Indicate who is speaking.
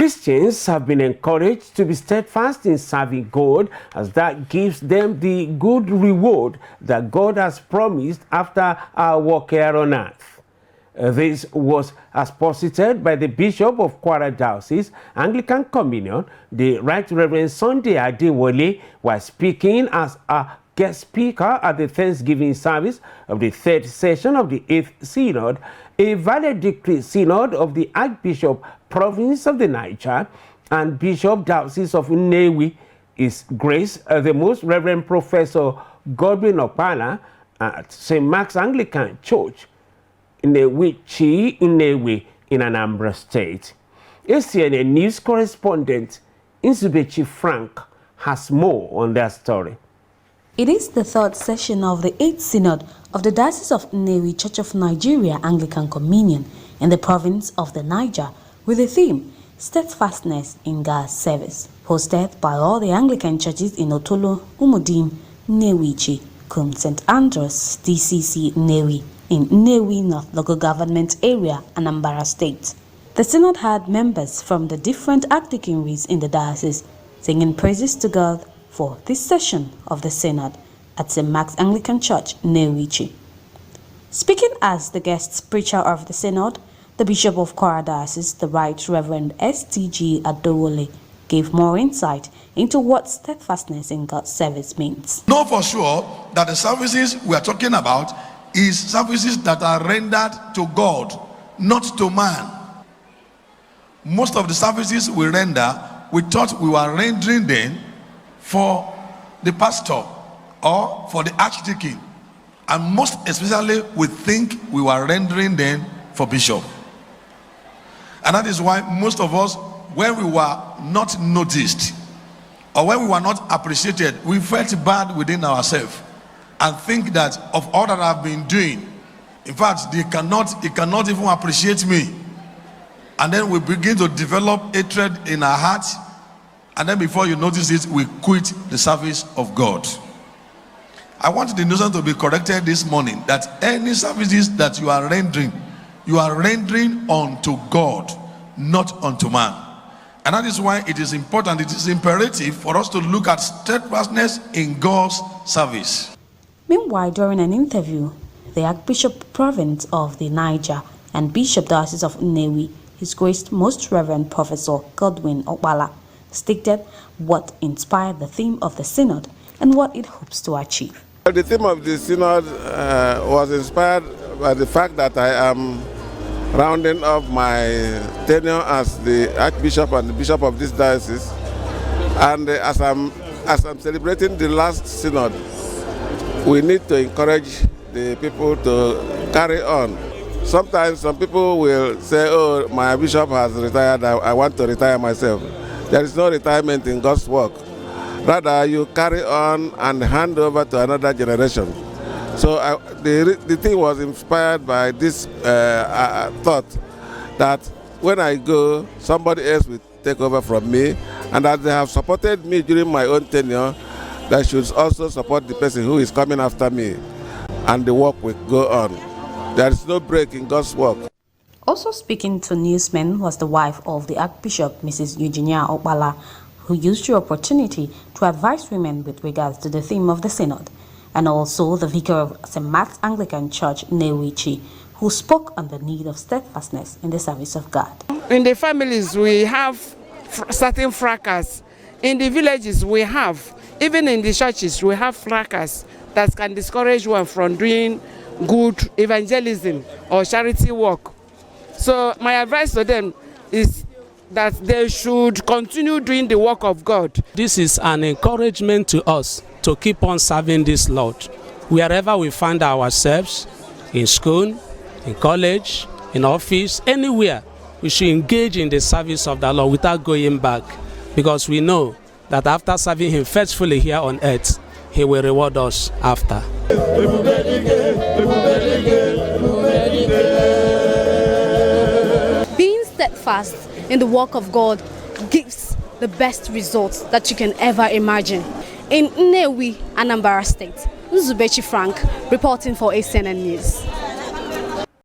Speaker 1: Christians have been encouraged to be steadfast in serving God, as that gives them the good reward that God has promised after our work here on earth. This was as posited by the Bishop of Kwara Diocese, Anglican Communion, the Right Reverend Sunday Adewole, while speaking as a guest speaker at the Thanksgiving service of the third session of the 8th Synod, a valedictory synod of the Archbishop Province of the Niger and Bishop Diocese of Nnewi. His Grace, the Most Reverend Professor Godwin Okpala at St. Mark's Anglican Church, Nnewi in Anambra State. ACNN News correspondent Nzubechi Frank has more on that story.
Speaker 2: It is the third session of the 8th Synod of the Diocese of Nnewi Church of Nigeria Anglican Communion in the province of the Niger, with the theme Steadfastness in God's Service, hosted by all the Anglican churches in Otolo, Umudim, Nnewi, Kum St. Andrews, DCC Nnewi, in Nnewi North Local Government Area, Anambra State. The Synod had members from the different archdeaconries in the diocese singing praises to God for this session of the Synod at St. Mark's Anglican Church, Nnewi. Speaking as the guest preacher of the Synod, the Bishop of Kwara Diocese, the Right Reverend STG Adewole, gave more insight into what steadfastness in God's service means.
Speaker 3: Know for sure that the services we are talking about is services that are rendered to God, not to man. Most of the services we render, we thought we were rendering them for the pastor or for the archdeacon, and most especially we think we were rendering them for bishop. And that is why most of us, when we were not noticed or when we were not appreciated, we felt bad within ourselves and think that of all that I've been doing, in fact, he cannot even appreciate me. And then we begin to develop hatred in our hearts. And then before you notice it, we quit the service of God. I want the notion to be corrected this morning that any services that you are rendering unto God, not unto man. And that is why it is important, it is imperative for us to look at steadfastness in God's service.
Speaker 2: Meanwhile, during an interview, the Archbishop Province of the Niger and Bishop Diocese of Nnewi, His Grace Most Reverend Professor Godwin Okpala, stated what inspired the theme of the Synod and what it hopes to achieve.
Speaker 4: The theme of the Synod was inspired by the fact that I am rounding up my tenure as the Archbishop and the Bishop of this diocese, and as I'm celebrating the last Synod, we need to encourage the people to carry on. Sometimes some people will say, oh, my bishop has retired, I want to retire myself. There is no retirement in God's work. Rather, you carry on and hand over to another generation. So the thing was inspired by this thought that when I go, somebody else will take over from me, and that they have supported me during my own tenure, they should also support the person who is coming after me, and the work will go on. There is no break in God's work.
Speaker 2: Also speaking to newsmen was the wife of the Archbishop, Mrs. Eugenia Okpala, who used the opportunity to advise women with regards to the theme of the Synod, and also the vicar of St. Mark's Anglican Church, Nnewi, who spoke on the need of steadfastness in the service of God.
Speaker 5: In the families, we have certain fracas. In the villages, we have, even in the churches, we have fracas that can discourage one from doing good evangelism or charity work. So my advice to them is that they should continue doing the work of God.
Speaker 6: This is an encouragement to us to keep on serving this Lord. Wherever we find ourselves, in school, in college, in office, anywhere, we should engage in the service of the Lord without going back, because we know that after serving Him faithfully here on earth, He will reward us after.
Speaker 7: Being steadfast in the work of God gives the best results that you can ever imagine. In Nnewi, Anambra State, Nzubechi Frank reporting for ACNN News.